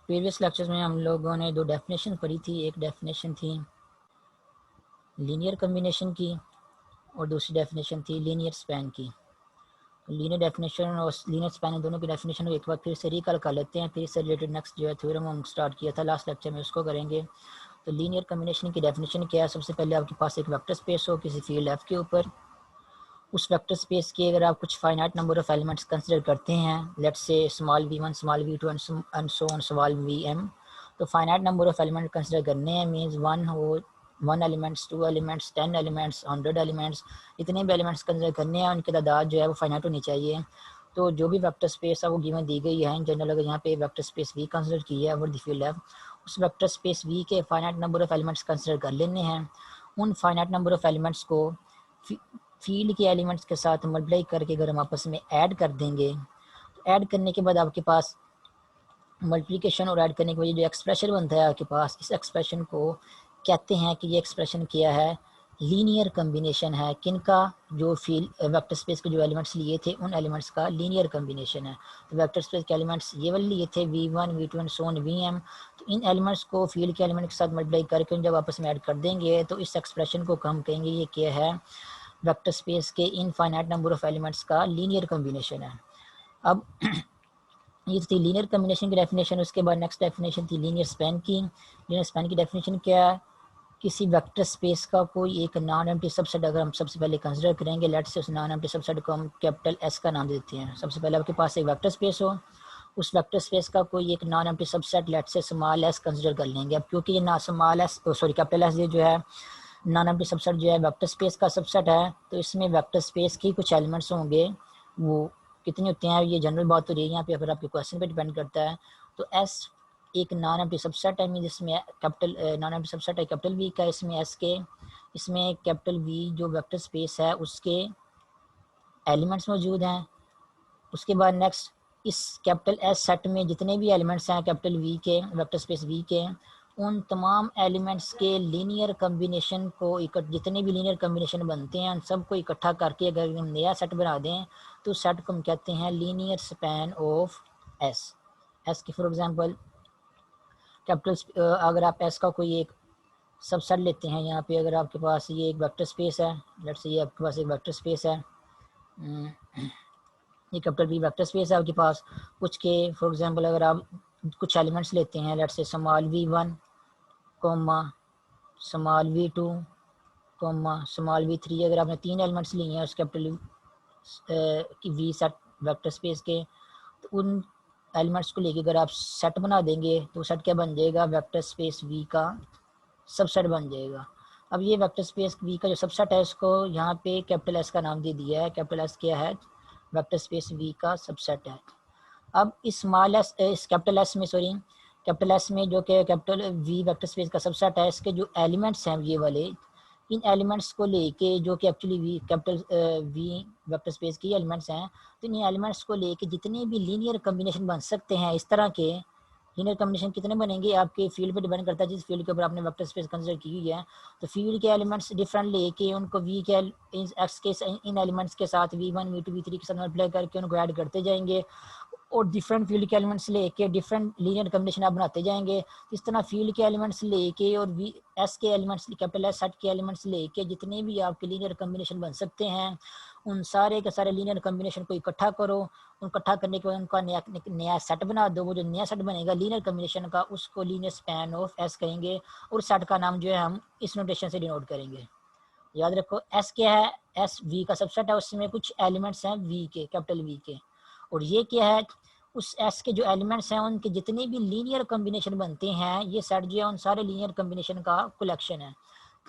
Previous lectures में हम लोगों ने दो डेफिनेशन पढ़ी थी। एक डेफिनेशन थी लीनियर कम्बिनेशन की और दूसरी डेफिनेशन थी लीनियर स्पैन की। लीनियर डेफिनेशन और लीनियर स्पैन दोनों की डेफिनेशन को एक बार फिर से रिकॉल कर लेते हैं, फिर इससे रिलेटेड नेक्स्ट जो है थ्योरम हम स्टार्ट किया था लास्ट लेक्चर में, उसको करेंगे। तो लीनियर कम्बिनेशन की डेफिनेशन क्या है? सबसे पहले आपके पास एक वेक्टर स्पेस हो किसी फील्ड एफ के ऊपर। उस वेक्टर स्पेस के अगर आप कुछ finite number of elements consider करते हैं, let's say small v1 small v2 and so on small vm, तो finite number of element consider करने हैं means one elements, two elements, 10 elements, 100 elements, इतने भी एलिमेंट्स कंसिडर करने हैं, उनकी तादाद जो है वो फाइनाइट होनी चाहिए। तो जो भी वेक्टर स्पेस है वो गिवन दी गई है। इन जनरल अगर यहाँ पे वेक्टर स्पेस v कंसिडर किया है ओवर द फील्ड एफ, उस वेक्टर स्पेस v के finite number of elements consider कर लेने हैं। उन फाइनाइट नंबर ऑफ एलिमेंट्स को फील्ड के एलिमेंट्स के साथ मल्टीप्लाई करके अगर हम आपस में ऐड कर देंगे, तो ऐड करने के बाद आपके पास मल्टीप्लिकेशन और ऐड करने की वजह जो एक्सप्रेशन बनता है आपके पास, इस एक्सप्रेशन को कहते हैं कि ये एक्सप्रेशन क्या है? लीनियर कम्बिनेशन है। किनका? जो फील्ड वेक्टर स्पेस के जो एलिमेंट्स लिए थे उन एलिमेंट्स का लीनियर कम्बिनेशन है। तो वेक्टर स्पेस के एलिमेंट्स ये वाले लिए थे v1 v2 and so on vm, तो इन एलिमेंट्स को फील्ड के एलिमेंट के साथ मल्टीप्लाई करके जब आपस में ऐड कर देंगे तो इस एक्सप्रेशन को हम कहेंगे ये क्या है? वेक्टर स्पेस के इनफाइनाइट नंबर ऑफ एलिमेंट्स का लीनियर कम्बिनेशन है। अब ये थी लीनियर कम्बिनेशन की डेफिनेशन। उसके बाद नेक्स्ट डेफिनेशन थी लीनियर स्पैन की। लीनियर स्पैन की डेफिनेशन क्या है? किसी वेक्टर स्पेस का कोई एक नॉन एम्प्टी सबसेट अगर हम सबसे पहले कंसिडर करेंगे, लेट्स से उस नॉन एम्प्टी सबसेट को हम कैपिटल एस का नाम देते हैं। सबसे पहले आपके पास एक वेक्टर स्पेस हो, उस वेक्टर स्पेस का कोई एक non empty subset let's say small S consider कर लेंगे। अब क्योंकि ये ना small S sorry capital S ये जो है नॉन एम्प्टी सबसेट जो है वेक्टर स्पेस का सबसेट है, तो इसमें वेक्टर स्पेस की कुछ एलिमेंट्स होंगे, वो कितने होते हैं ये जनरल बात तो रही है, यहाँ पे फिर आपके क्वेश्चन पे डिपेंड करता है। तो एस एक नॉन एम्प्टी सबसेट है, जिसमें कैपिटल नॉन एम्प्टी सबसेट है कैपिटल वी का, इसमें एस के, इसमें कैपिटल वी जो वेक्टर स्पेस है उसके एलिमेंट्स मौजूद हैं। उसके बाद नेक्स्ट इस कैपिटल एस सेट में जितने भी एलिमेंट्स हैं कैपिटल वी के वेक्टर स्पेस वी के, उन तमाम एलिमेंट्स के लीनियर कम्बिनेशन को जितने भी लीनियर कम्बिनेशन बनते हैं उन सबको इकट्ठा करके अगर हम नया सेट बना दें तो सेट को हम कहते हैं linear span of S. S की फॉर एग्जांपल कैपिटल अगर आप एस का कोई एक सबसेट लेते हैं, यहाँ पे अगर आपके पास ये एक वेक्टर स्पेस है, लेट्स से ये आपके पास एक वेक्टर स्पेस है, ये कैपिटल वी वेक्टर स्पेस है आपके पास। कुछ के फॉर एग्जांपल अगर आप कुछ एलिमेंट्स लेते हैं, let's say small v1 comma small v2 comma small v3, अगर आपने तीन एलिमेंट्स लिए हैं उस कैपिटल की वी सेट वेक्टर स्पेस के, तो उन एलिमेंट्स को लेके अगर आप सेट बना देंगे तो सेट क्या बन जाएगा? वेक्टर स्पेस वी का सबसेट बन जाएगा। अब ये वेक्टर स्पेस वी का जो सबसेट है उसको यहाँ पे कैपिटल एस का नाम दे दिया है। कैपिटल एस क्या है? वेक्टर स्पेस वी का सबसेट है। अब इस स्मॉल एस इस कैपिटल एस में सॉरी कैपिटल एस में जो कि कैपिटल वी वेक्टर स्पेस का सबसेट है, इसके जो एलिमेंट्स हैं ये वाले, इन एलिमेंट्स को लेके जो कि actually V capital V vector space की एलिमेंट्स हैं, तो इन एलिमेंट्स को लेके जितने भी लीनियर कम्बिनेशन बन सकते हैं इस तरह के, लीनियर कम्बिनेशन कितने बनेंगे आपके फील्ड पे डिपेंड करता है, जिस फील्ड के ऊपर आपने वेक्टर स्पेस कंसिडर की हुई है। तो फील्ड के एलिमेंट्स डिफरेंट लेके उनको वी के एक्स के इन एलिमेंट्स के साथ v1 v2 v3 के साथ मल्टीप्लाई करके उनको ऐड करते जाएंगे और डिफरेंट फील्ड के एलिमेंट्स लेके डिफरेंट लीनियर कम्बिनेशन आप बनाते जाएंगे। इस तरह फील्ड के एलिमेंट्स लेके और वी एस के एलिमेंट्स कैपिटल एस सेट के एलिमेंट्स लेके जितने भी आपके लीनियर कम्बिनेशन बन सकते हैं उन सारे के सारे लीनियर कम्बिनेशन को इकट्ठा करो। उन इकट्ठा करने के बाद उनका नया सेट बना दो। वो जो नया सेट बनेगा लीनियर कम्बिनेशन का उसको लीनियर स्पैन ऑफ एस कहेंगे और सेट का नाम जो है हम इस नोटेशन से डिनोट करेंगे। याद रखो एस क्या है? एस वी का सबसेट है, उसमें कुछ एलिमेंट्स हैं वी के कैपिटल वी के, और ये क्या है? उस एस के जो एलिमेंट्स हैं उनके जितने भी लीनियर कम्बिनेशन बनते हैं ये सेट जो है उन सारे लीनियर कम्बिनेशन का कलेक्शन है।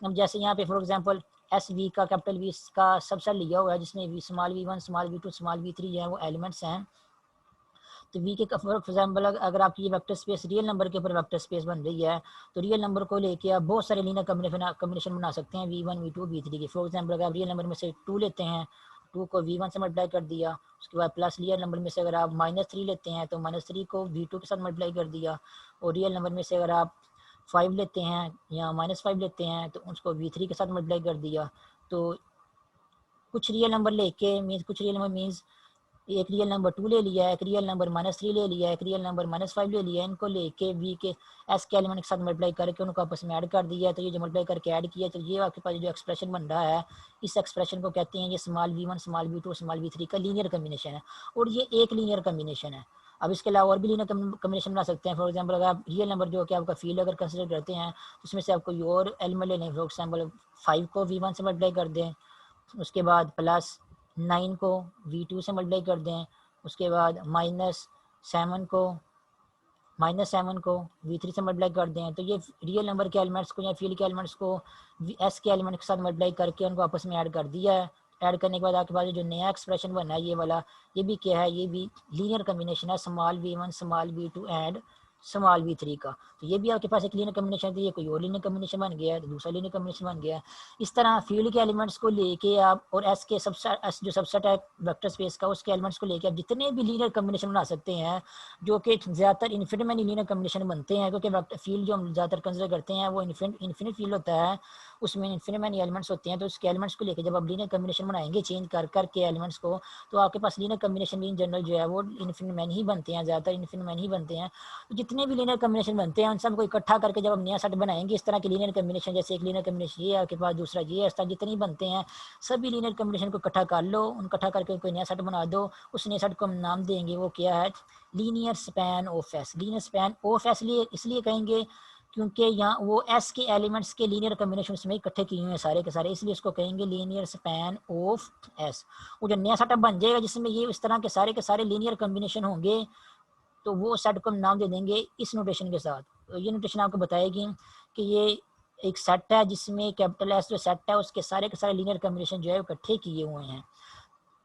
अब जैसे यहाँ पे फॉर एग्जांपल एस वी का कैपिटल वी का सबसेट लिया हुआ है जिसमें V small v1 small v2 small v3 जो है वो एलिमेंट्स हैं। तो वी के फॉर एग्जाम्पल अगर आपकी ये वेक्टर स्पेस रियल नंबर के ऊपर वेक्टर स्पेस बन रही है तो रियल नंबर को लेके आप बहुत सारे लीनियर कम्बिनेशन बना सकते हैं v1 v2 v3 की। फॉर एग्जाम्पल अगर आप रियल नंबर में से 2 लेते हैं, 2 को v1 से मल्टीप्लाई कर दिया, उसके बाद प्लस रियल नंबर में से अगर आप -3 लेते हैं तो -3 को v2 के साथ मल्टीप्लाई कर दिया, और रियल नंबर में से अगर आप 5 लेते हैं या -5 लेते हैं तो उसको v3 के साथ मल्टीप्लाई कर दिया। तो कुछ रियल नंबर लेके मीन्स कुछ रियल नंबर मीन्स एक रियल नंबर 2 ले लिया, एक रियल नंबर -3 ले लिया, एक रियल नंबर -5 ले लिया, इनको लेके वी के एस के एलिमेंट के साथ मल्टीप्लाई करके उनको आपस में ऐड कर दिया। तो ये जो मल्टीप्लाई करके ऐड किया, तो ये आपके पास जो एक्सप्रेशन बन रहा है, इस एक्सप्रेशन को कहते हैं ये small v1 small v2 small v3 का लीनियर कम्बिनेशन है, और ये एक लीनियर कम्बिनेशन है। अब इसके अलावा और भी लीनियर कम्बिनेशन बना सकते हैं। फॉर एग्जांपल अगर आप रियल नंबर जो कि आपका फील्ड अगर कंसिडर करते हैं, तो उसमें से आप कोई और एलिमेंट ले लें। फॉर एग्जाम्पल 5 को v1 से मल्टीप्लाई कर दें, उसके बाद +9 को v2 से मल्टीप्लाई कर दें, उसके बाद -7 को v3 से मल्टीप्लाई कर दें। तो ये रियल नंबर के एलिमेंट्स को या फील्ड के एलिमेंट्स को एस के एलिमेंट के साथ मल्टीप्लाई करके उनको आपस में ऐड कर दिया है। ऐड करने के बाद आपके पास जो नया एक्सप्रेशन बना है ये वाला, ये भी क्या है, ये भी लीनियर कम्बिनेशन है, small v1 small v2 and small v3 का। तो ये भी आपके पास एक लीनियर कम्बिनेशन थी, ये कोई और लीनियर कम्बिनेशन बन गया है, तो दूसरा लीनियर कम्बिनेशन बन गया है। इस तरह फील्ड के एलिमेंट्स को लेके आप और एस के सबसेट जो सबसेट है वेक्टर स्पेस का, उसके एलिमेंट्स को लेके आप जितने भी लीनियर कम्बिनेशन बना सकते हैं, जो कि ज़्यादातर इन्फिनिट में लीनियर कम्बिनेशन बनते हैं, क्योंकि वेक्टर फील्ड जो हम ज़्यादातर कंसिडर करते हैं वो इन्फिनिट फील्ड होता है, उसमें इन्फिनिट मैनी एलिमेंट्स होते हैं। तो उसके एलिमेंट्स को लेकर जब आप लीनियर कम्बिनेशन बनाएंगे चेंज कर करके एलिमेंट्स को, तो आपके पास लीनियर कम्बिनेशन भी इन जनरल जो है वो इन्फिनिट मैनी ही बनते हैं, ज़्यादातर इन्फिनिट मैनी ही बनते हैं। तो जितने भी लीनियर कम्बिनेशन बनते हैं उन सबको इकट्ठा करके जब हम नया सेट बनाएंगे, इस तरह के लीनियर कम्बिनेशन, जैसे एक लीनियर कम्बिनेशन ये है आपके पास, दूसरा ये है, इस तरह जितने बनते हैं सभी लीनियर कम्बिनेशन को इकट्ठा कर लो, उन इकट्ठा करके कोई नया सेट बना दो। उस नए सेट को हम नाम देंगे, वो क्या है, linear span of S. Linear span of S इसलिए कहेंगे क्योंकि यहाँ वो एस के एलिमेंट्स के लीनियर कम्बिनेशन में इकट्ठे किए हुए हैं सारे के सारे, इसलिए इसको कहेंगे लीनियर स्पैन ऑफ एस। वो जो नया सेटअप बन जाएगा जिसमें ये इस तरह के सारे लीनियर कम्बिनेशन होंगे, तो वो सेट को हम नाम दे देंगे इस नोटेशन के साथ। तो ये नोटेशन आपको बताएगी कि ये एक सेट है जिसमें कैपिटल एस जो सेट है उसके सारे के सारे लीनियर कम्बिनेशन जो है इकट्ठे किए हुए हैं।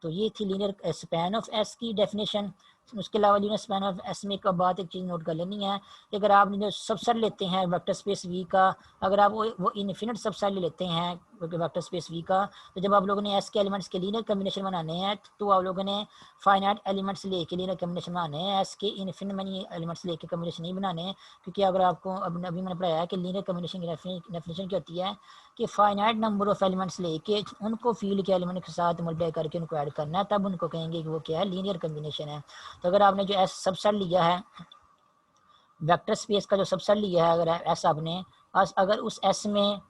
तो ये थी लीनियर स्पैन ऑफ एस की डेफिनेशन। उसके अलावा लीनियर स्पैन ऑफ एस में एक बात एक चीज़ नोट कर लेनी है कि अगर आप जो सबसेट लेते हैं वेक्टर स्पेस वी का, अगर आप वो इन्फिनिट सबसेट ले लेते हैं वेक्टर स्पेस वी का, तो जब आप लोगों ने एस के एलिमेंट्स के लीनियर कम्बिनेशन बनाने हैं, तो आप लोगों ने फाइनाइट एलिमेंट्स लेके लीनियर कम्बिनेशन बनाने हैं, एस के इन्फिनिट मैनी एलिमेंट्स लेके कम्बिनेशन नहीं बनाने हैं। क्योंकि अगर आपको अभी मैंने पढ़ाया है कि लीनियर कम्बिनेशन की डेफिनेशन क्या होती है कि फाइनाइट नंबर ऑफ एलिमेंट्स लेके उनको फील्ड के एलिमेंट के साथ मल्टीप्लाई करके उनको ऐड करना है, तब उनको कहेंगे कि वो क्या है, लीनियर कम्बिनेशन है। तो अगर आपने जो एस सबसेट लिया है, वेक्टर स्पेस का जो सबसेट लिया है, अगर एस आपने अगर उस एस में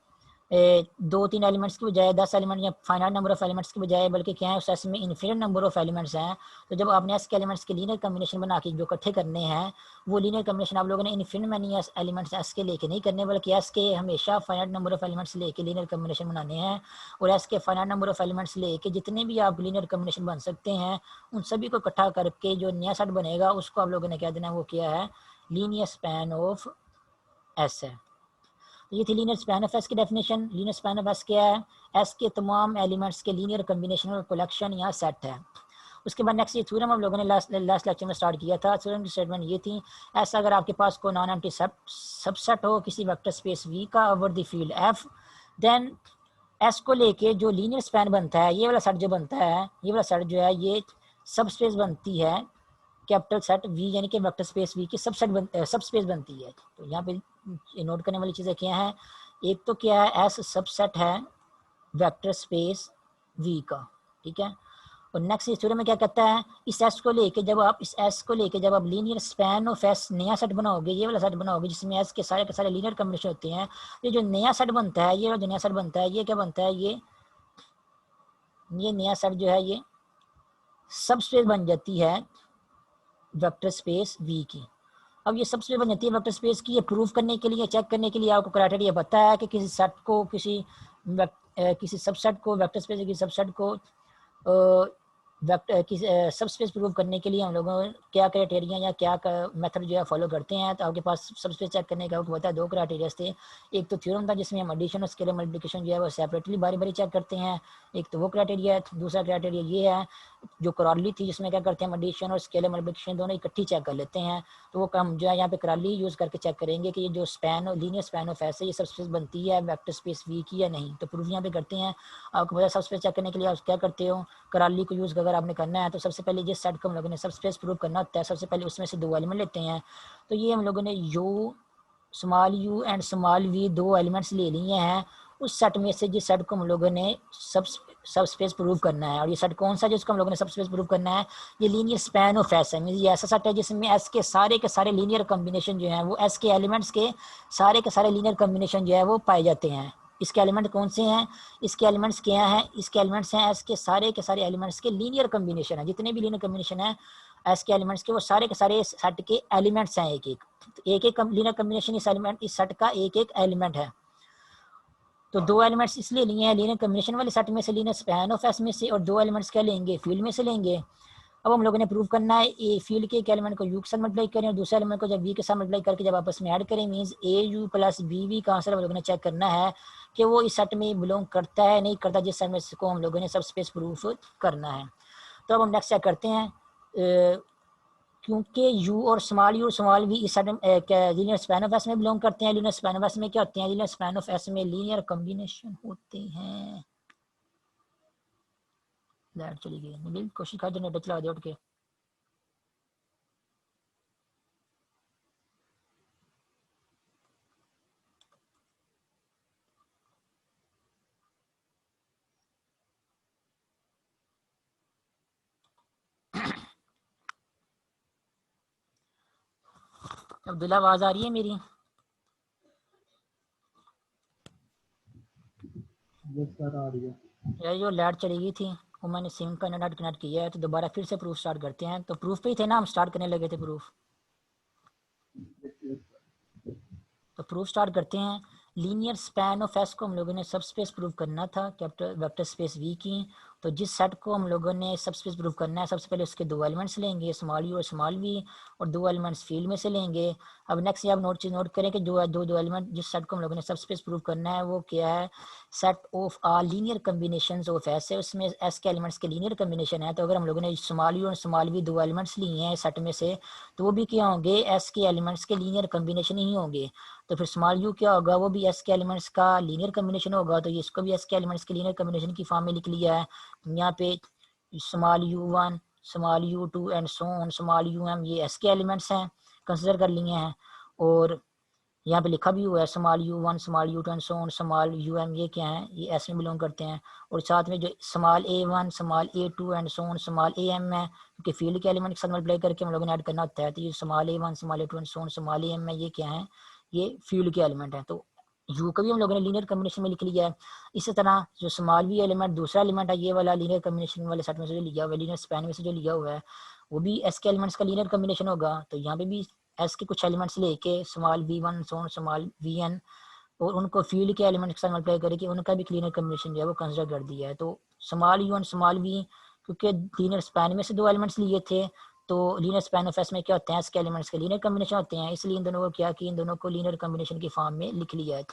2-3 एलिमेंट्स की बजाय 10 एलिमेंट या फाइनाइट नंबर ऑफ एलिमेंट्स की बजाय बल्कि क्या है उस एस में इन्फिनिट नंबर ऑफ एलिमेंट्स हैं, तो जब आपने एस के एलिमेंट्स के लीनियर कम्बिनेशन बना के जो इकट्ठे करने हैं, वो लीनियर कम्बिनेशन आप लोगों ने इन्फिनिट मैनी एलिमेंट्स एस के लेके नहीं करने, बल्कि एस के हमेशा फाइनाइट नंबर ऑफ एलिमेंट्स लेके लीनियर कम्बिनेशन बनाने हैं। और एस के फाइनाइट नंबर ऑफ एलिमेंट्स लेके जितने भी आप लीनियर कम्बिनेशन बन सकते हैं, उन सभी को इकट्ठा करके जो नया सेट बनेगा उसको आप लोगों ने क्या देना है, वो क्या है, लीनियर स्पैन ऑफ एस है। तो ये थी लीनियर स्पैन ऑफ एस की definition. Linear span of S क्या है, एस के तमाम एलिमेंट्स के लीनियर कम्बिनेशन और कलेक्शन या सेट है। उसके बाद नेक्स्ट ये थ्योरम हम लोगों ने लास्ट लेक्चर में स्टार्ट किया था। थ्योरम की स्टेटमेंट ये थी, ऐसा अगर आपके पास कोई नॉन एम्प्टी सबसेट हो किसी वेक्टर स्पेस वी का over the field F, then S को लेके जो लीनियर स्पैन बनता है, ये वाला सेट जो बनता है, ये वाला सेट जो है ये सब स्पेस बनती है कैपिटल सेट वी, यानी कि वेक्टर स्पेस वी की सब स्पेस बनती है। तो यहाँ पे नोट करने वाली चीज़ें क्या हैं, एक तो क्या है, एस सबसेट है वेक्टर स्पेस वी का, ठीक है। और नेक्स्ट इस थ्योरम में क्या कहता है, इस एस को लेके जब आप लीनियर स्पैन ऑफ एस नया सेट बनाओगे, ये वाला सेट बनाओगे जिसमें एस के सारे लीनियर कम्बिनेशन होते हैं, ये जो नया सेट बनता है, ये जो नया सेट बनता है, ये क्या बनता है, ये नया सेट जो है ये सब स्पेस बन जाती है वेक्टर स्पेस वी की। अब ये सब स्पेस बन जाती है वेक्टर स्पेस की, ये प्रूव करने के लिए, चेक करने के लिए आपको क्राइटेरिया पता है कि किसी सेट को किसी सबसेट को वेक्टर स्पेस की सबसेट को सब स्पेस प्रूव करने के लिए हम लोगों क्या क्राइटेरिया या क्या मेथड जो है फॉलो करते हैं। तो आपके पास सब स्पेस चेक करने का आपको पता है 2 क्राइटेरिया थे। एक तो थ्योरम था जिसमें हम एडिशन और स्केलर मल्टीप्लिकेशन जो है वो सेपरेटली बारी बारी चेक करते हैं, एक तो वो क्राइटेरिया है। दूसरा क्राइटेरिया ये है जो कराली थी जिसमें क्या करते हैं, एडिशन और स्केलर मल्टीप्लिकेशन दोनों इकट्ठी चेक कर लेते हैं। तो वो हम जो है यहाँ पे कराली यूज़ करके चेक करेंगे कि ये जो span linear span of S है, ये सब स्पेस बनती है वेक्टर स्पेस वी की या नहीं। तो प्रूफ यहाँ पे करते हैं। आपको पता है सब स्पेस चेक करने के लिए आप क्या करते हो, कराली को यूज़ अगर आपने करना है तो सबसे पहले जिस सेट को हम लोगों ने सब स्पेस प्रूव करना होता है, सबसे पहले उसमें से 2 एलिमेंट लेते हैं। तो ये हम लोगों ने small u and small v 2 elements ले लिए हैं उस सेट में से, जिस सेट को हम लोगों ने सब स्पेस प्रूव करना है। और ये सेट कौन सा जिसको हम लोगों ने सब स्पेस प्रूव करना है, ये लीनियर स्पैन ऑफ एस है। ये ऐसा सेट है जिसमें एस के सारे लीनियर कम्बिनेशन जो है वो एस के एलिमेंट्स के सारे लीनियर कम्बिनेशन जो है वो पाए जाते हैं। इसके एलिमेंट कौन से हैं, इसके एलिमेंट्स क्या हैं, इसके एलिमेंट्स हैं एस के सारे एलिमेंट्स के लीनियर कम्बिनेशन है। जितने भी लीनियर कम्बिनेशन है एस के एलिमेंट्स के, वो सारे के सारे सेट के एलिमेंट्स हैं। एक एक लीनियर कम्बिनेशन इस सेट का एक एक एलिमेंट है। तो दो एलिमेंट्स इसलिए लिए हैं लीनियर कम्बिनेशन वाले सेट में से, लीनियर स्पैन ऑफ एस में से, और दो एलिमेंट्स क्या लेंगे, फील्ड में से लेंगे। अब हम लोगों ने प्रूव करना है ए फील्ड के एक एलिमेंट को यू के साथ मल्टीप्लाई करें और दूसरे एलिमेंट को जब वी के साथ मल्टीप्लाई करके जब आपस में ऐड करें, means a u plus b v का आंसर हम लोगों ने चेक करना है कि वो इस सेट में बिलोंग करता है नहीं करता, जिस सेट में को हम लोगों ने सब स्पेस प्रूफ करना है। तो अब हम नेक्स्ट चेक करते हैं। क्योंकि यू और स्मॉल वी इस set linear span of S में बिलोंग करते हैं। लीनियर स्पैन ऑफ एस में क्या होते हैं, लीनियर स्पैन ऑफ एस में लीनियर कॉम्बिनेशन होते हैं। लाइट चली गई, नबील कोशिश कर जनरेटर चला दे उठ के। अब्दुल्ला आवाज आ रही है मेरी? सर आ रही है यार जो लाइट चली गई थी वो मैंने सिम का इंटरनेट कनेक्ट किया है, तो दोबारा फिर से प्रूफ स्टार्ट करते हैं। तो प्रूफ पे ही थे ना, हम स्टार्ट करने लगे थे प्रूफ। तो प्रूफ स्टार्ट करते हैं। लीनियर स्पैन ऑफ एस को हम लोगों ने सब स्पेस प्रूव करना था कैपिटल वेक्टर स्पेस वी की। तो जिस सेट को हम लोगों ने सब स्पेस प्रूव करना है, सबसे पहले उसके दो एलिमेंट्स लेंगे, स्मॉल यू और स्मॉल वी, और दो एलिमेंट्स फील्ड में से लेंगे। अब नेक्स्ट ये आप नोट करें कि जो दो एलिमेंट जिस सेट को हम लोगों ने सब स्पेस प्रूव करना है वो क्या है, set of are linear combination of S है। उसमें एस के एलिमेंट्स के लीनियर कम्बिनेशन है। तो अगर हम लोगों ने स्मॉल यू और स्मॉल वी दो एलिमेंट्स लिए हैं सेट में से, तो वो भी क्या होंगे, एस के एलिमेंट्स के लीनियर कम्बिनेशन ही होंगे। तो फिर स्मॉल यू क्या होगा, वो भी एस के एलिमेंट्स का लीनियर कम्बिनेशन होगा। तो ये इसको भी एस के एलिमेंट्स के लीनियर कम्बिनेशन की फॉर्म में लिख लिया है। यहाँ पे small u one, small u two and so on, small u m, ये एस के एलिमेंट्स हैं, कंसिडर कर लिए हैं। और यहाँ पे लिखा भी हुआ है small u one, small u two and so on, small u m, ये क्या है, ये एस में बिलोंग करते हैं। और साथ में जो small a one, small a two and so on, small a m है, क्योंकि फील्ड के एलिमेंट के साथ मल्टीप्लाई करके हम लोगों ने ऐड करना होता है। तो ये small a one, small a two and so on, small a m है, ये क्या है, ये फील्ड के एलिमेंट है। तो यू का भी हम लोगों ने लीनियर कम्बिनेशन में लिख लिया है। इसी तरह जो स्मॉल वी एलिमेंट दूसरा एलिमेंट है, ये वाला लीनियर कम्बिनेशन वाले सेट में से जो लिया हुआ है, लीनियर स्पैन में से जो लिया हुआ है, वो भी एस के एलिमेंट्स का लीनियर कम्बिनेशन होगा। तो यहाँ पे भी एस के कुछ एलिमेंट्स लेके small v one so on small v n, और उनको फील्ड के एलिमेंट के साथ मल्टीप्लाई करके उनका भी लीनियर कम्बिनेशन जो है वो कंसिडर कर दिया है। तो small u and small v, क्योंकि लीनियर स्पैन में से दो एलिमेंट्स लिए थे, तो लीनियर स्पैन ऑफ एस में क्या होते हैं, इसके एलिमेंट्स के लीनियर कम्बिनेशन होते हैं, इसलिए इन दोनों को क्या कि इन दोनों को लीनियर कम्बिनेशन की फॉर्म में लिख लिया है।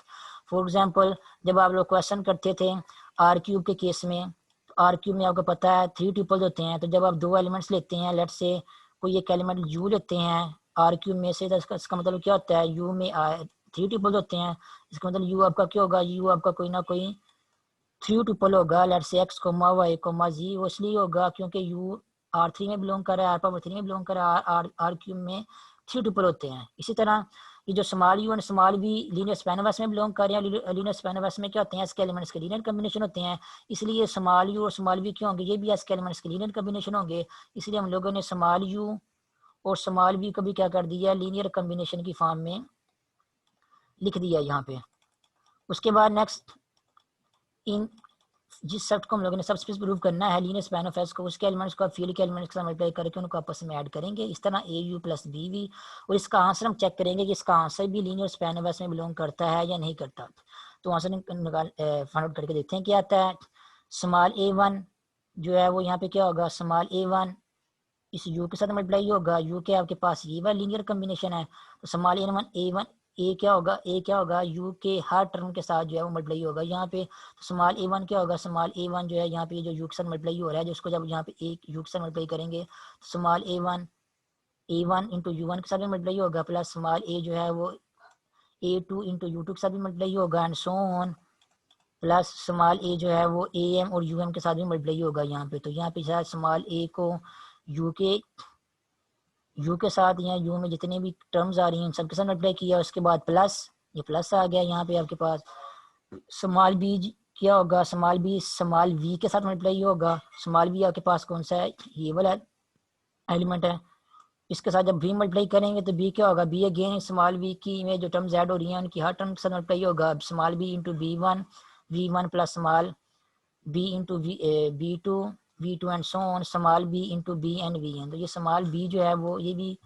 फॉर एग्जांपल जब आप लोग क्वेश्चन करते थे आर क्यूब के केस में, आर क्यूब में आपको पता है 3 ट्रिपल्स होते हैं। तो जब आप दो एलिमेंट्स लेते हैं, लेट से कोई एक एलिमेंट यू लेते हैं आर क्यूब में से, तो इसका मतलब क्या होता है, यू में 3 ट्रिपल्स होते हैं। इसका मतलब यू आपका क्या होगा, यू आपका कोई ना कोई 3 ट्रिपल होगा, लेट से एक्स कोमा वाई कोमा जी। वो इसलिए होगा क्योंकि यू R3 में बिलोंग कर रहा है, आर पावर 3 में बिलोंग कर रहा है, आर क्यूब में 3 ट्रिपल होते हैं। इसी तरह ये जो small u and small v linear span of S में बिलोंग कर रहे हैं, लीनियर स्पैन ऑफ एस में क्या होते हैं, इसके एलिमेंट्स के लीनियर कम्बिनेशन होते हैं। इसलिए स्मॉल यू और स्मॉल वी क्यों होंगे, ये भी इसके एलिमेंट्स के लीनियर कम्बिनेशन होंगे। इसलिए हम लोगों ने स्मॉल यू और स्मॉल वी को भी क्या कर दिया, लीनियर कम्बिनेशन की फॉर्म में लिख दिया यहाँ पे। उसके बाद नेक्स्ट इन जिस सेट को हम लोगों ने सब स्पेस प्रूव करना है लीनियर स्पैन ऑफ एस को, उसके एलिमेंट्स को फील्ड के एलिमेंट्स के साथ मल्टीप्लाई करके उनको आपस में ऐड करेंगे, इस तरह ए यू प्लस बी वी। और इसका आंसर हम चेक करेंगे कि इसका आंसर भी लीनियर स्पैन ऑफ एस में बिलोंग करता है या नहीं करता। तो आंसर निकाल फाइंड आउट करके देखते हैं क्या आता है। स्मॉल ए वन जो है वो यहाँ पे क्या होगा, स्मॉल ए वन इस यू के साथ मल्टीप्लाई होगा, यू के आपके पास ये वाला लीनियर कम्बिनेशन है। तो स्मॉल ए वन ए क्या होगा, ए क्या होगा, यू के हर टर्म के साथ जो है वो मल्टीप्लाई होगा यहाँ पे। तो स्मॉल ए वन क्या होगा, स्मॉल ए वन जो है यहाँ पे जो यू के साथ मल्टीप्लाई हो रहा है, जिसको जब यहाँ पे एक यू के साथ मल्टीप्लाई करेंगे, small a one into you one के साथ भी मल्टीप्लाई होगा, प्लस स्मॉल ए जो है वो A two into U two के साथ भी मल्टीप्लाई होगा, and so on, plus small A जो है वो ए एम और यू एम के साथ भी मल्टीप्लाई होगा यहाँ पे। तो यहाँ पे शायद स्मॉल ए को यू के साथ या यू में जितने भी टर्म्स आ रही हैं सबके साथ मल्टीप्लाई किया, उसके बाद प्लस ये प्लस आ गया यहाँ पे आपके पास। स्मॉल बी क्या होगा, स्मॉल बी स्मॉल वी के साथ मल्टीप्लाई होगा। स्मॉल बी आपके पास कौन सा है, ये वाला एलिमेंट है। इसके साथ जब बी मल्टीप्लाई करेंगे तो बी क्या होगा, बी अगेन स्मॉल बी की में जो टर्म्स ऐड हो रही हैं उनकी हर टर्म के साथ मल्टीप्लाई होगा। Small b into b one plus small b into b two v two and so on small b into b n v n. तो ये स्मॉल बी जो है वो ये भी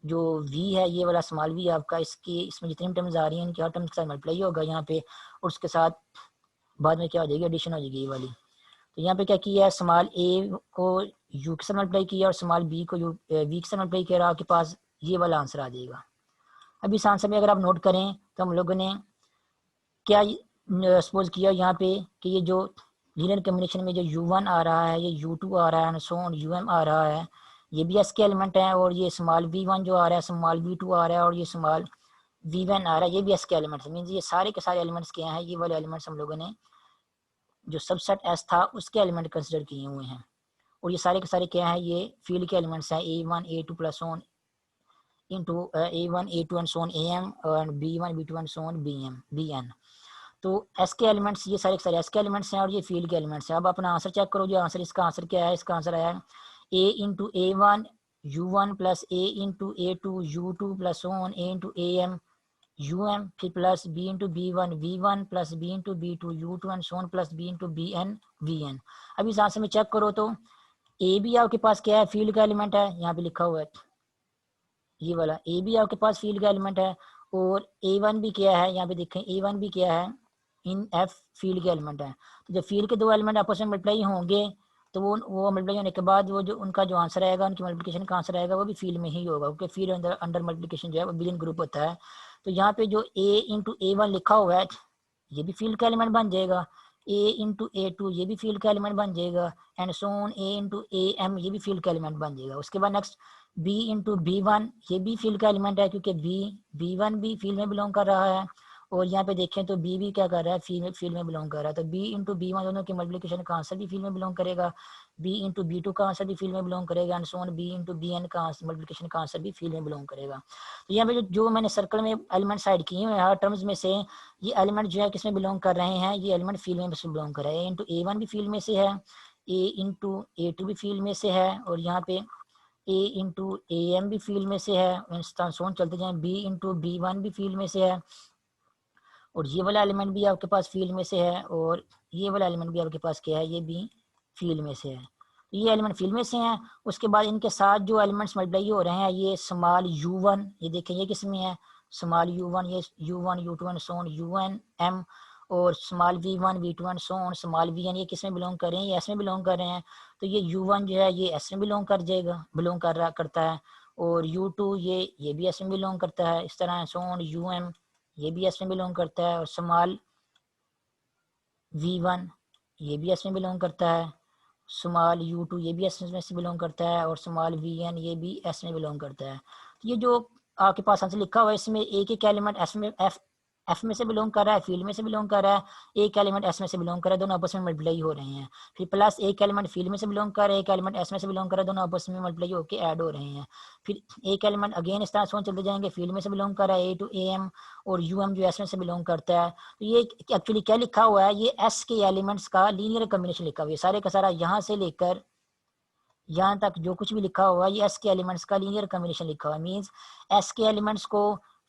जो वी है ये वाला स्मॉल वी आपका, इसकी इसमें जितनी टर्म्स आ रही हैं उनकी हर टर्म्स के साथ मल्टीप्लाई होगा यहाँ पे, और उसके साथ बाद में क्या हो जाएगी, एडिशन हो जाएगी ये वाली। तो यहाँ पे क्या किया है, स्मॉल ए को यू के साथ मल्टीप्लाई किया और स्मॉल बी को यू वी के साथ मल्टीप्लाई किया, आपके पास ये वाला आंसर आ जाएगा। अब इस आंसर में अगर आप नोट करें तो हम लोगों ने क्या सपोज किया यहाँ पे कि ये जो लीनियर कम्बिनेशन में जो u1 आ रहा है, ये u2 आ रहा है, सो ऑन um आ रहा है, ये भी एस के एलिमेंट है, और ये स्मॉल v1 जो आ रहा है, स्मॉल v2 आ रहा है, और ये स्मॉल v1 आ रहा है, ये भी एस के एलिमेंट्स मीन ये सारे के सारे एलिमेंट्स क्या हैं, ये वाले एलिमेंट्स हम लोगों ने जो सबसेट एस था उसके एलिमेंट कंसिडर किए हुए हैं। और ये सारे के सारे क्या है, ये फील्ड के एलिमेंट्स हैं, a1 a2 plus on into a1 a2 and so on am और b1 b2 and so on bn। तो एस के एलिमेंट्स ये सारे के सारे एस के एलिमेंट्स हैं और ये फील्ड के एलिमेंट्स हैं। अब अपना आंसर चेक करो, जो आंसर इसका आंसर क्या है, इसका आंसर आया A into a1 u1 plus A into a2 u2 plus on A into am फिर plus B into v1 plus B into b2 u2 and so on plus B into bn vn। अब इस answer में check करो तो ए भी आपके पास क्या है, फील्ड का एलिमेंट है, यहाँ पे लिखा हुआ है ये वाला ए भी आपके पास फील्ड का एलिमेंट है, और a1 भी क्या है, यहाँ पे देखें a1 भी क्या है, इन एफ फील्ड के एलिमेंट है। तो जब फील्ड के दो एलिमेंट आपस में मल्टीप्लाई होंगे तो वो मल्टीप्लाई होने के बाद वो जो उनका जो आंसर आएगा, उनकी मल्टीप्लिकेशन का आंसर आएगा, वो भी फील्ड में ही होगा, क्योंकि फील्ड अंदर अंडर मल्टीप्लिकेशन जो है वो बिलियन ग्रुप होता है। तो यहाँ पे जो ए इंटू a1 लिखा हुआ है ये भी फील्ड का एलिमेंट बन जाएगा, ए इंटू a2 ये भी फील्ड का एलिमेंट बन जाएगा, and so on a into am ये भी फील्ड का एलिमेंट बन जाएगा। उसके बाद नेक्स्ट बी इंटू b1 ये भी फील्ड का एलिमेंट है, क्योंकि b1 भी फील्ड में बिलोंग कर रहा है, और यहाँ पे देखें तो बी भी क्या कर रहा है, फील्ड में बिलोंग कर रहा है। तो बी इंटू b1 दोनों की मल्टीप्लिकेशन का आंसर भी फील्ड में बिलोंग करेगा, बी इंटू b2 का आंसर भी फील्ड में बिलोंग करेगा, and so on b into bn का मल्टीप्लिकेशन का आंसर भी फील्ड में बिलोंग करेगा। तो यहाँ पे जो मैंने सर्कल में एलिमेंट साइड किए हुए हैं टर्म्स में से, ये एलिमेंट जो है किसमें बिलोंग कर रहे हैं, ये एलिमेंट फील्ड में बिलोंग कर रहे हैं। इंटू a1 भी फील्ड में से है, ए इंटू a2 भी फील्ड में से है, और यहाँ पे ए इंटू am भी फील्ड में से है, सोन चलते जाएं, बी इंटू b1 भी फील्ड में से है, और ये वाला एलिमेंट भी आपके पास फील्ड में से है, और ये वाला एलिमेंट भी आपके पास क्या है, ये भी फील्ड में से है। तो ये एलिमेंट फील्ड में से हैं। उसके बाद इनके साथ जो एलिमेंट्स मल्टीप्लाई हो रहे हैं, ये स्मॉल u1, ये देखें ये किस में है, स्मॉल u1, ये u1 u2 and so on um, और small v1 v2 and so on small vn, ये किस में बिलोंग कर रहे हैं, ये एस में बिलोंग कर रहे हैं। तो ये u1 जो है ये एस में बिलोंग कर जाएगा, बिलोंग कर रहा करता है, और u2 ये भी एस में बिलोंग करता है, इस तरह सो ऑन um ये भी एस में बिलोंग करता है, और स्मॉल v1 ये भी एस में बिलोंग करता है, स्मॉल u2 ये भी एस में से बिलोंग करता है, और स्मॉल vn ये भी एस में बिलोंग करता है। तो ये जो आपके पास आंसर लिखा हुआ है इसमें एक एक एलिमेंट एफ में से बिलोंग कर रहा है, फील्ड में से बिलोंग कर रहा है, एक एलिमेंट एस में से बिलोंग कर रहा है, दोनों आपस में मल्टीप्लाई हो रहे हैं। फिर प्लस एक एलिमेंट फील्ड में से बिलोंग कर रहा है, एक एलिमेंट एस में से बिलोंग कर रहा है, दोनों आपस में मल्टीप्लाई होकर ऐड हो रहे हैं। फिर एक एलिमेंट अगेन इस तरह सोच चलते जाएंगे, फील्ड में से बिलोंग कर रहा है, ए टू am, और um जो एस में से बिलोंग करता है। तो ये एक्चुअली क्या लिखा हुआ है, ये एस के एलिमेंट्स का लीनियर कॉम्बिनेशन लिखा हुआ है, सारे का सारा यहाँ से लेकर यहाँ तक जो कुछ भी लिखा हुआ है ये एस के एलिमेंट्स का लीनियर कॉम्बिनेशन लिखा हुआ है। मींस एस के एलिमेंट्स को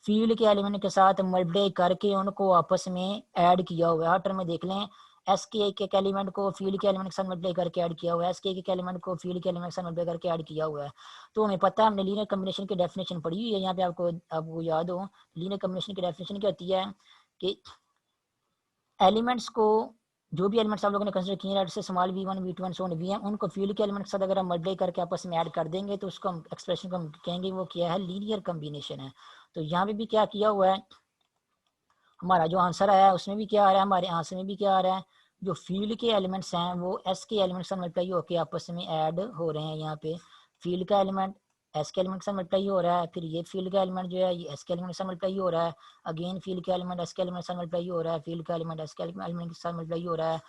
फील्ड के एलिमेंट के साथ मल्टीप्लाई करके उनको आपस में ऐड किया हुआ है। हर टर्म में देख लें, एस के एक एलिमेंट को फील्ड के एलिमेंट के साथ मल्टीप्लाई करके ऐड किया हुआ है, एस के एक एलिमेंट को फील्ड के एलिमेंट के साथ मल्टीप्लाई करके ऐड किया हुआ है। तो हमें पता है, हमने लीनियर कॉम्बिनेशन की डेफिनेशन पढ़ी हुई है, यहाँ पे आपको याद हो लीनियर कॉम्बिनेशन की डेफिनेशन क्या होती है कि एलिमेंट्स को, जो भी एलिमेंट्स आप लोगों ने कंसीडर किए हैं, जैसे small v1 v2 and so on vm, उनको फील्ड के एलिमेंट के साथ अगर हम मल्टीप्लाई करके आपस में ऐड कर देंगे तो उसको हम एक्सप्रेशन को हम कहेंगे वो क्या है, लीनियर कॉम्बिनेशन है। तो यहाँ पे भी क्या किया हुआ है, हमारा जो आंसर आया है उसमें भी क्या आ रहा है, हमारे आंसर में भी क्या आ रहा है, जो फील्ड के एलिमेंट्स हैं वो एस के एलिमेंट्स से मल्टीप्लाई होकर आपस में ऐड हो रहे हैं। यहाँ पे फील्ड का एलिमेंट एस के एलिमेंट से मल्टीप्लाई हो रहा है, फिर ये फील्ड का एलिमेंट जो है ये एस के एलिमेंट से मल्टीप्लाई हो रहा है, अगेन फील्ड का एलिमेंट एस के एलिमेंट से मल्टीप्लाई हो रहा है, फील्ड का एलिमेंट एस के एलिमेंट के साथ मल्टीप्लाई हो रहा है,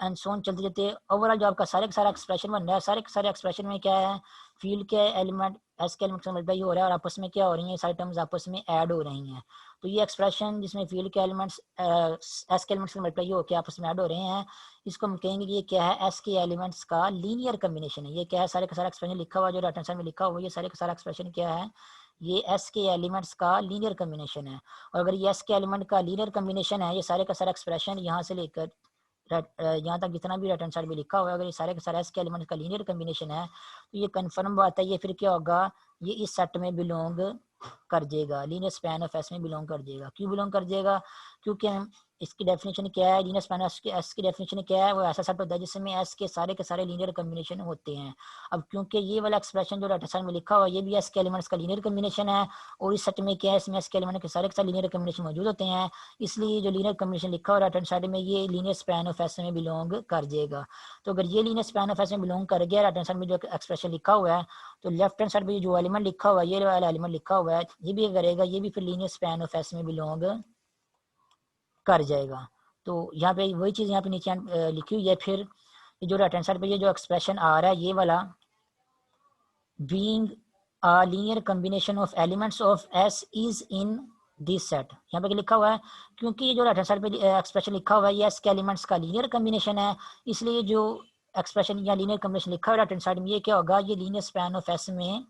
एंड सोन चलते चलते ओवरऑल जो आपका सारे का सारा एक्सप्रेशन बन रहा है, सारे के सारे एक्सप्रेशन में क्या है, फील्ड के एलिमेंट एस के एलिमेंट से मल्टीप्लाई हो रहा है और आपस में क्या हो रही है, सारी टर्म्स आपस में ऐड हो रही हैं। तो ये एक्सप्रेशन जिसमें फील्ड के एलिमेंट्स एस के एलिमेंट्स से मल्टीप्लाई हो के आपस में ऐड हो रहे हैं, इसको हम कहेंगे कि ये क्या है, एस के एलिमेंट्स का लीनियर कम्बिनेशन है। ये क्या है, सारे का सारा एक्सप्रेशन लिखा हुआ जो राइट हैंड साइड में लिखा हुआ, ये सारे का सारा एक्सप्रेशन क्या है, ये एस के एलिमेंट्स का लीनियर कम्बिनेशन है। और अगर ये एस के एलिमेंट का लीनियर कम्बिनेशन है, ये सारे का सारा एक्सप्रेशन यहाँ से लेकर यहाँ तक जितना भी राइट हैंड साइड में लिखा हुआ है, अगर ये सारे के सारे एस के एलिमेंट का लीनियर कम्बिनेशन है, तो ये कंफर्म बात है, ये फिर क्या होगा, ये इस सेट में बिलोंग कर जाएगा, लीनियर स्पैन ऑफ एस में बिलोंग कर जाएगा। क्यों बिलोंग कर जाएगा, क्योंकि हम इसकी डेफिनेशन क्या है, लीनियर स्पैन ऑफ एस की डेफिनेशन क्या है, वो ऐसा सेट होता है जिसमें एस के सारे लीनियर कम्बिनेशन होते हैं। अब क्योंकि ये वाला एक्सप्रेशन जो राइट हैंड साइड में लिखा हुआ है, ये भी एस के एलिमेंट्स का लीनियर कम्बिनेशन है, और इस सेट में क्या है, इसमें एस के एलिमेंट के सारे लीनियर कम्बिनेशन मौजूद होते हैं, इसलिए जो लीनियर कम्बिनेशन लिखा हुआ है राइट हैंड साइड में, ये लीनियर स्पैन ऑफ एस में बिलोंग कर जाएगा। तो अगर ये लीनियर स्पैन ऑफ एस में बिलोंग कर गया राइट हैंड साइड में जो एक्सप्रेशन लिखा हुआ है, तो लेफ्ट हैंड साइड पे जो एलिमेंट लिखा हुआ है, ये वाला एलिमेंट लिखा हुआ है, ये भी करेगा, ये भी फिर लीनियर स्पैन ऑफ एस में बिलोंग कर जाएगा। तो यहाँ पे वही चीज यहाँ पे नीचे लिखी हुई है। फिर जो राइट हैंड साइड पे ये जो एक्सप्रेशन आ रहा है, ये वाला being a linear combination of elements of S is in this set, यहाँ पे लिखा हुआ है क्योंकि ये जो राइट हैंड साइड पे एक्सप्रेशन लिखा हुआ है, ये एस के एलिमेंट्स का लीनियर कॉम्बिनेशन है, इसलिए जो एक्सप्रेशन या लीनियर कॉम्बिनेशन लिखा हुआ है राइट हैंड साइड में, ये क्या होगा, ये लीनियर स्पैन ऑफ एस में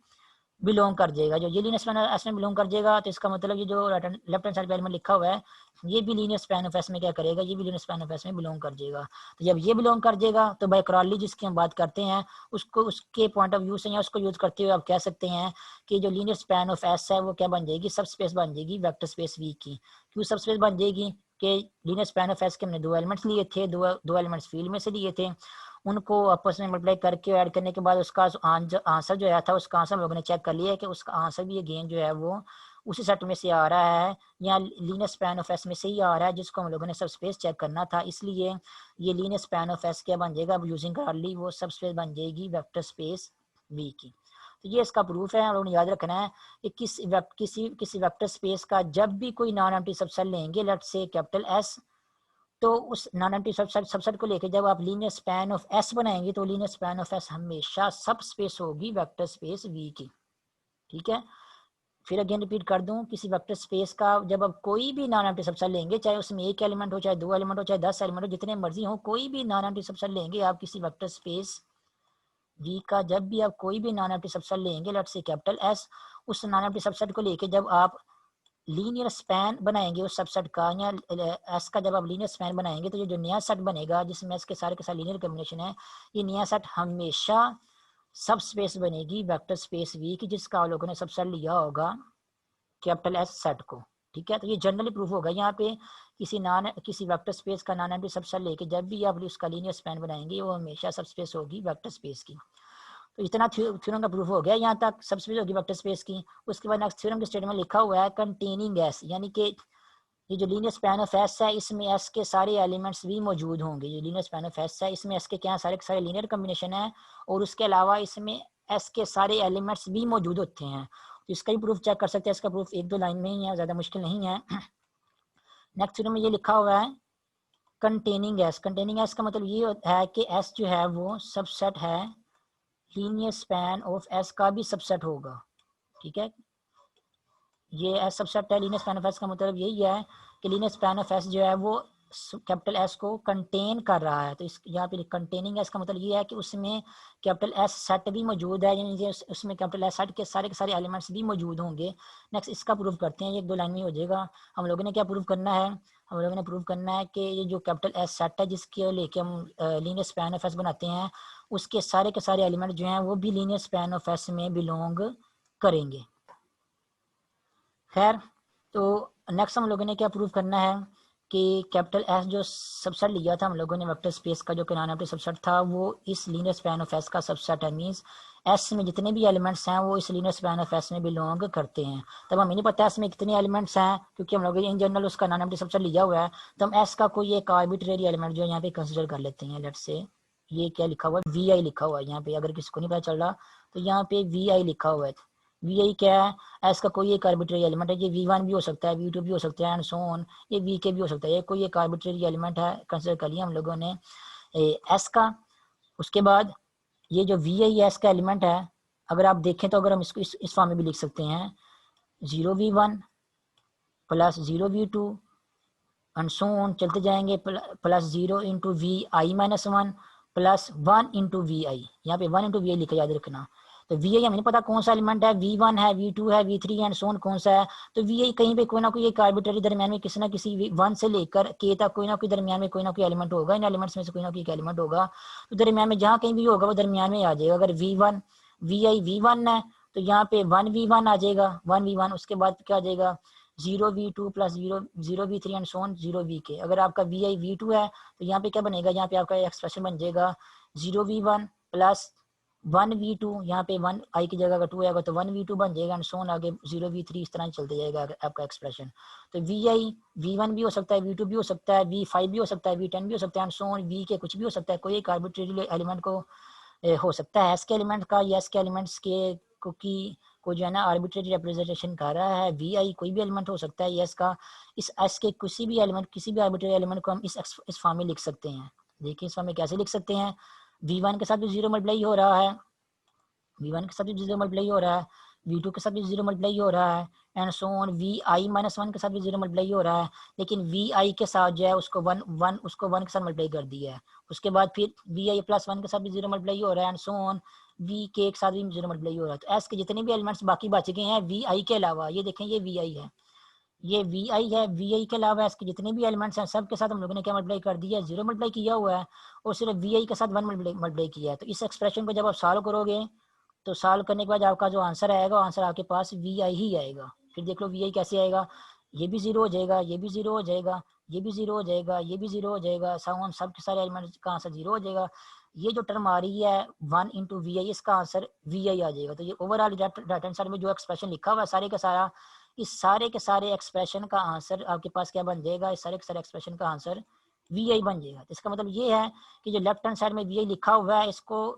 बिलोंग कर जाएगा। जो ये लीनियर स्पैन ऑफ एस में बिलोंग कर जाएगा, तो इसका मतलब ये जो लेफ्ट हैंड साइड पे एलिमेंट लिखा हुआ है, ये भी लीनियर स्पैन ऑफ एस में क्या करेगा, ये भी लीनियर स्पैन ऑफ एस में बिलोंग कर जाएगा। तो जब ये बिलोंग कर जाएगा, तो बाय क्रॉली जिसकी हम बात करते हैं, उसको उसके पॉइंट ऑफ व्यू से या उसको यूज करते हुए आप कह सकते हैं कि जो लीनियर स्पैन ऑफ एस है, वो क्या बन जाएगी, सब स्पेस बन जाएगी वेक्टर स्पेस वी की। क्यों सब स्पेस बन जाएगी, कि लीनियर स्पैन ऑफ एस के हमने दो एलिमेंट्स लिए थे, दो एलिमेंट्स फील्ड में से लिए थे, उनको आपस में मल्टीप्लाई करके ऐड करने के बाद उसका आंसर जो आया था, उसका आंसर हम लोगों ने चेक कर लिया है कि उसका आंसर भी अगेन जो है वो उसी सेट में से आ रहा है, या लीनियर स्पैन ऑफ एस में से ही आ रहा है, जिसको हम लोगों ने सब स्पेस चेक करना था। इसलिए ये लीनियर स्पैन ऑफ एस क्या बन जाएगा, अब यूजिंग क्रॉली वो सब स्पेस बन जाएगी वेक्टर स्पेस वी की। तो ये इसका प्रूफ है, हम लोगों ने याद रखना है कि किसी वेक्टर स्पेस का जब भी कोई नॉन एम्प्टी सबसेट लेंगे, लेट्स से कैपिटल एस, तो उस नॉन एम्प्टी सबसेट को लेके जब आप लीनियर स्पैन ऑफ एस बनाएंगे, तो लीनियर स्पैन ऑफ एस हमेशा सब स्पेस होगी वेक्टर स्पेस वी की। ठीक है, फिर अगेन रिपीट कर दूं, किसी वेक्टर स्पेस का जब आप कोई भी नॉन एम्प्टी सबसेट लेंगे, चाहे उसमें एक एलिमेंट हो, चाहे दो एलिमेंट हो, चाहे 10 एलिमेंट हो, जितने मर्जी हो, कोई भी नॉन एम्प्टी सबसेट लेंगे आप किसी वेक्टर स्पेस वी का, जब भी आप कोई भी नॉन एम्प्टी सबसेट लेंगे, लेट्स से कैपिटल एस, उस नॉन एम्प्टी सबसेट को लेके जब आप लीनियर स्पैन बनाएंगे उस सबसेट का, या एस का जब आप लीनियर स्पैन बनाएंगे, तो ये जो नया सेट बनेगा जिसमें एस के सारे लीनियर कॉम्बिनेशन है, ये नया सेट हमेशा सब स्पेस बनेगी वेक्टर स्पेस वी की, जिसका आप लोगों ने सबसेट लिया होगा कैपिटल एस सेट को। ठीक है, तो ये जनरली प्रूफ होगा। यहाँ पे किसी वेक्टर स्पेस का नॉन एम्प्टी सबसेट लेके जब भी आप उसका लीनियर स्पैन बनाएंगे, वो हमेशा सब स्पेस होगी वेक्टर स्पेस की। तो इतना थ्योरम का प्रूफ हो गया, यहाँ तक सब स्पेस होगी वेक्टर स्पेस की। उसके बाद नेक्स्ट थ्योरम के स्टेटमेंट लिखा हुआ है कंटेनिंग एस, यानी कि ये जो लीनियर स्पैन ऑफ एस है, इसमें एस के सारे एलिमेंट्स भी मौजूद होंगे। ये लीनियर स्पैन ऑफ एस है, इसमें एस के क्या सारे लीनियर कॉम्बिनेशन है, और उसके अलावा इसमें एस के सारे एलिमेंट्स भी मौजूद होते हैं। तो इसका ही प्रूफ चेक कर सकते हैं, इसका प्रूफ एक दो लाइन में ही है, ज़्यादा मुश्किल नहीं है। नेक्स्ट थ्योरम में ये लिखा हुआ है कंटेनिंग एस। कंटेनिंग एस का मतलब ये है कि एस जो है वो सबसेट है, लीनियर स्पैन ऑफ एस का भी सबसेट होगा। ठीक है, ये एस सबसेट है, लीनियर स्पैन ऑफ एस का मतलब यही है कि लीनियर स्पैन ऑफ एस जो है वो कैपिटल एस को कंटेन कर रहा है। तो इस यहाँ पे कंटेनिंग एस का मतलब ये है कि उसमें कैपिटल एस सेट भी मौजूद है, यानी उसमें कैपिटल एस सेट के सारे एलिमेंट्स भी मौजूद होंगे। नेक्स्ट इसका प्रूफ करते हैं, ये एक दो लाइन में हो जाएगा। हम लोगों ने क्या प्रूफ करना है, हम लोगों ने प्रूफ करना है कि ये जो कैपिटल एस सेट है जिसके लेके हम लीनियर स्पैन ऑफ एस बनाते हैं, उसके सारे के सारे एलिमेंट जो हैं वो भी लीनियर स्पैन ऑफ एस में बिलोंग करेंगे। खैर, तो नेक्स्ट हम लोगों ने क्या प्रूव करना है कि कैपिटल एस जो सबसेट लिया था हम लोगों ने वेक्टर स्पेस का, जो कि नॉन एम्प्टी सबसेट था, वो इस लीनियर स्पैन ऑफ एस का सबसेट है। मींस एस में जितने भी एलिमेंट्स हैं वो इस लीनियर स्पैन ऑफ एस में बिलोंग करते हैं। तब हमें नहीं पता एस में कितने एलिमेंट्स हैं, क्योंकि हम लोग इन जनरल उसका नॉन एम्प्टी सबसेट लिया हुआ है, तो हम एस का कोई एक आर्बिट्रेरी एलिमेंट जो यहाँ पे कंसिडर कर लेते हैं। लेट्स से ये क्या लिखा हुआ है, वी आई लिखा हुआ है यहाँ पे, अगर किसी को नहीं पता चल रहा तो यहाँ पे वी आई लिखा हुआ है। वी आई क्या है, एस का कोई एक आर्बिट्रेरी एलिमेंट है, ये V1 भी हो सकता है, V2 भी हो सकता है, एंड सो ऑन, ये वी के भी हो सकता है, ये कोई एक आर्बिट्रेरी एलिमेंट है, कंसिडर कर लिया हम लोगों ने। एस का। उसके बाद ये जो वी आई एस का एलिमेंट है, अगर आप देखें तो अगर हम इसको इस फॉर्म में भी लिख सकते हैं, 0v1 plus 0v2 and so on चलते जाएंगे, plus 0 into V I minus 1 plus 1 into V I. यहाँ पे 1 इंटू वी आई लिखा, याद रखना। तो वी आई हमें नहीं पता कौन सा एलिमेंट है, V1 है, V2 है, V3 एंड सो ऑन कौन सा है। तो वी आई कहीं पे कोई ना कोई एक आर्बिट्ररी दरमियान में किसी ना किसी 1 से लेकर k तक कोई ना कोई दरमियान में कोई ना कोई एलिमेंट होगा, इन एलिमेंट्स में से कोई ना कोई एलिमेंट होगा। तो दरमियान में जहाँ कहीं भी होगा वो दरमियान में आ जाएगा। अगर V1 वी आई V1 है तो यहाँ पे 1v1 आ जाएगा, 1v1। उसके बाद क्या आ जाएगा, 0v2 plus 0v3 and Son 0vk। अगर आपका वी आई V2 है तो यहाँ पे क्या बनेगा, यहाँ पे आपका एक्सप्रेशन बन जाएगा 0v1 प्लस 1v2, यहाँ पे 1 आई की जगह अगर 2 आएगा तो 1v2 बन जाएगा एंड सोन आगे 0v3, इस तरह चलते जाएगा आपका एक्सप्रेशन। तो वी आई V1 भी हो सकता है, V2 भी हो सकता है, V5 भी हो सकता है, V10 भी हो सकता है एंड सोन vk कुछ भी हो सकता है। कोई एक आर्बिट्रेरी एलिमेंट को हो सकता है एस के एलिमेंट का, या एस के एलिमेंट्स के को जो है ना आर्बिट्रेरी रिप्रेजेंटेशन कर रहा है। वी आई कोई भी एलिमेंट हो सकता है एस का। इस एस के किसी भी एलिमेंट, किसी भी आर्बिट्रेरी एलिमेंट को हम इस फॉर्म में लिख सकते हैं। देखिए इस फॉर्म में कैसे लिख सकते हैं, V1 के साथ भी 0 मल्टीप्लाई हो रहा है, V1 के साथ भी 0 मल्टीप्लाई हो रहा है, V2 के साथ भी 0 मल्टीप्लाई हो रहा है and so on. V I minus 1 के साथ भी 0 मल्टीप्लाई हो रहा है, लेकिन वी आई के साथ जो है उसको 1 के साथ मल्टीप्लाई कर दिया है। उसके बाद फिर वी आई प्लस 1 के साथ भी 0 मल्टीप्लाई हो रहा है एंड सो ऑन। वी के साथ भी 0 मल्टीप्लाई हो रहा है। तो एस के जितने भी एलिमेंट्स बाकी बच गए हैं वी आई के अलावा, ये देखें ये वी आई है, ये वी आई है, वी आई के अलावा इसके जितने भी एलिमेंट्स हैं सब के साथ हम लोगों ने क्या मल्टीप्लाई कर दिया है, 0 मल्टीप्लाई किया हुआ है और सिर्फ वी आई के साथ 1 मल्टीप्लाई किया है। तो इस एक्सप्रेशन को जब आप सॉल्व करोगे तो सॉल्व करने के बाद आपका जो आंसर आएगा, आंसर आपके पास वी आई ही आएगा। फिर देख लो वी आई कैसे आएगा, ये भी 0 हो जाएगा, ये भी 0 हो जाएगा, ये भी 0 हो जाएगा, ये भी 0 हो जाएगा, सब के सारे एलिमेंट्स का आंसर 0 हो जाएगा। ये जो टर्म आ रही है 1 इंटू वी आई, इसका आंसर वी आई आ जाएगा। तो ये ओवरऑल राइट हैंड साइड में जो एक्सप्रेशन लिखा हुआ है सारे का सारा, इस सारे के सारे एक्सप्रेशन का आंसर आपके पास क्या बन जाएगा, इस सारे के सारे एक्सप्रेशन का आंसर वी आई बन जाएगा। इसका मतलब ये है कि जो लेफ्ट हैंड साइड में वी आई लिखा हुआ है इसको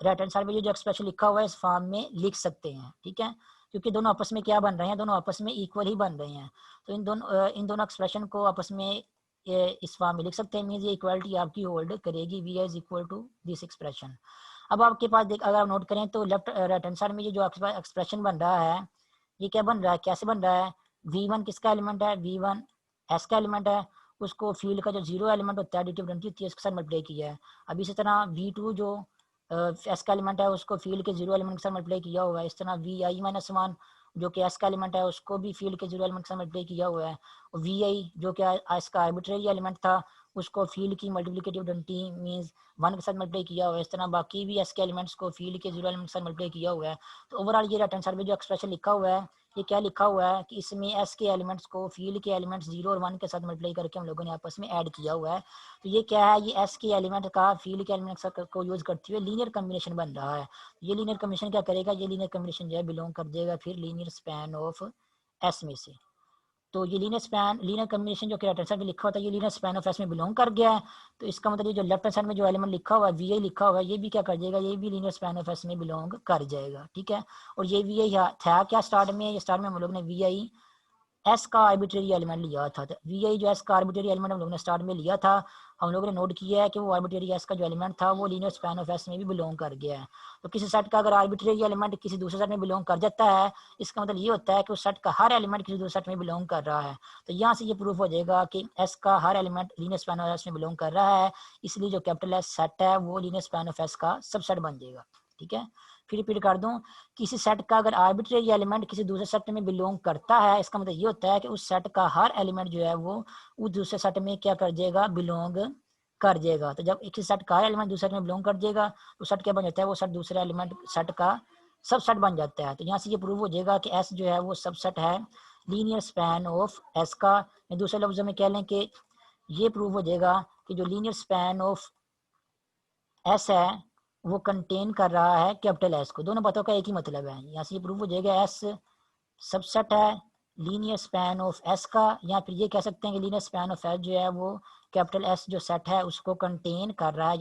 राइट हैंड साइड में जो एक्सप्रेशन लिखा हुआ है इस फॉर्म में लिख सकते हैं, ठीक है। क्योंकि दोनों आपस में क्या बन रहे हैं, दोनों आपस में इक्वल ही बन रहे हैं। तो इन दोनों एक्सप्रेशन को आपस में इस फॉर्म में लिख सकते हैं। मींस ये इक्वालिटी आपकी होल्ड करेगी, v is equal to this expression. अब आपके पास देख, अगर आप नोट करें तो लेफ्ट राइट हैंड साइड में ये जो आपके पास एक्सप्रेशन बन रहा है, ये क्या बन रहा है, कैसे बन रहा है, V1 किसका एलिमेंट है, V1 एस का एलिमेंट है, उसको फील्ड का जो 0 एलिमेंट होता है एडिटिव होती है उसके साथ मल्टीप्लाई किया है। अब इसी तरह V2 जो एस का एलिमेंट है उसको फील्ड के 0 एलिमेंट के साथ मल्टीप्लाई किया हुआ है। इस तरह वी आई माइनस 1 जो कि एस का एलिमेंट है उसको भी फील्ड के 0 एलिमेंट के साथ मल्टीप्लाई किया हुआ है। और वी आई जो कि एस का आर्बिट्रेरी एलिमेंट था उसको फील्ड की मल्टीप्लिकेटिव आइडेंटिटी मींस 1 के साथ मल्टीप्लाई किया हुआ है। इस तरह बाकी भी एस के एलिमेंट्स को फील्ड के 0 एलिमेंट के साथ मल्टीप्लाई किया हुआ है। तो ओवरऑल ये राइट हैंड साइड में जो एक्सप्रेशन लिखा हुआ है, ये क्या लिखा हुआ है कि इसमें एस के एलिमेंट्स को फील्ड के एलिमेंट्स 0 और 1 के साथ मल्टीप्लाई करके हम लोगों ने आपस में ऐड किया हुआ है। तो ये क्या है, ये एस के एलिमेंट का फील्ड के एलिमेंट को यूज करते हुए लीनियर कॉम्बिनेशन बन रहा है। ये लीनियर कॉम्बिनेशन क्या करेगा, ये लीनियर कॉम्बिनेशन जो है बिलोंग कर जाएगा फिर लीनियर स्पैन ऑफ एस में से। तो ये लीनियर कॉम्बिनेशन जो कि राइट हैंड साइड में लिखा होता है ये लीनियर स्पैन ऑफ एस में बिलोंग कर गया है। तो इसका मतलब ये जो लेफ्ट हैंड साइड में जो एलिमेंट लिखा हुआ है वी आई लिखा हुआ है, ये भी क्या कर जाएगा, ये भी लीनियर स्पैन ऑफ एस में बिलोंग कर जाएगा, ठीक है। और ये वी आई था क्या स्टार्ट में, ये स्टार्ट में हम लोग ने वी आई एस का आर्बिट्रेरी एलिमेंट लिया था। वी आई जो एस का आर्बिट्रेरी एलिमेंट हम लोगों ने स्टार्ट में लिया था, हम लोगों ने नोट किया है कि वो आर्बिट्रेरी एस का जो एलिमेंट था वो लीनियर स्पैन ऑफ एस में भी बिलोंग कर गया है। तो किसी सेट का अगर आर्बिट्रेरी एलिमेंट किसी दूसरे सेट में बिलोंग कर जाता है, इसका मतलब ये होता है कि उस सेट का हर एलिमेंट किसी दूसरे सेट में बिलोंग कर रहा है। तो यहाँ से ये प्रूफ हो जाएगा कि एस का हर element linear span of S में बिलोंग कर रहा है, इसलिए जो कैपिटल एस सेट है वो लीनियर स्पैन ऑफ एस का सबसेट बन जाएगा, ठीक है। फिर रिपीट कर दूं, किसी सेट का अगर आर्बिट्रेरी एलिमेंट किसी दूसरे सेट में बिलोंग करता है, इसका मतलब ये होता है कि उस सेट का हर एलिमेंट जो है वो उस दूसरे सेट में क्या कर जाएगा, बिलोंग कर जाएगा। तो जब एक सेट का हर एलिमेंट दूसरे सेट में बिलोंग कर जाएगा तो सेट क्या बन जाता है, वो सेट दूसरे एलिमेंट सेट का सबसेट बन जाता है। तो यहाँ से ये प्रूव हो जाएगा कि एस जो है वो सबसेट है लीनियर स्पैन ऑफ एस का। दूसरे लफ्जों में कह लें कि ये प्रूव हो जाएगा कि जो लीनियर स्पैन ऑफ एस है वो कंटेन कर रहा है कैपिटल एस को। दोनों बातों का एक ही मतलब है। यहाँ से ये प्रूव हो जाएगा एस सबसेट है लीनियर स्पैन ऑफ एस का, या फिर ये कह सकते हैं कि लीनियर स्पैन ऑफ एस जो है वो कैपिटल एस जो सेट है उसको कंटेन कर रहा है।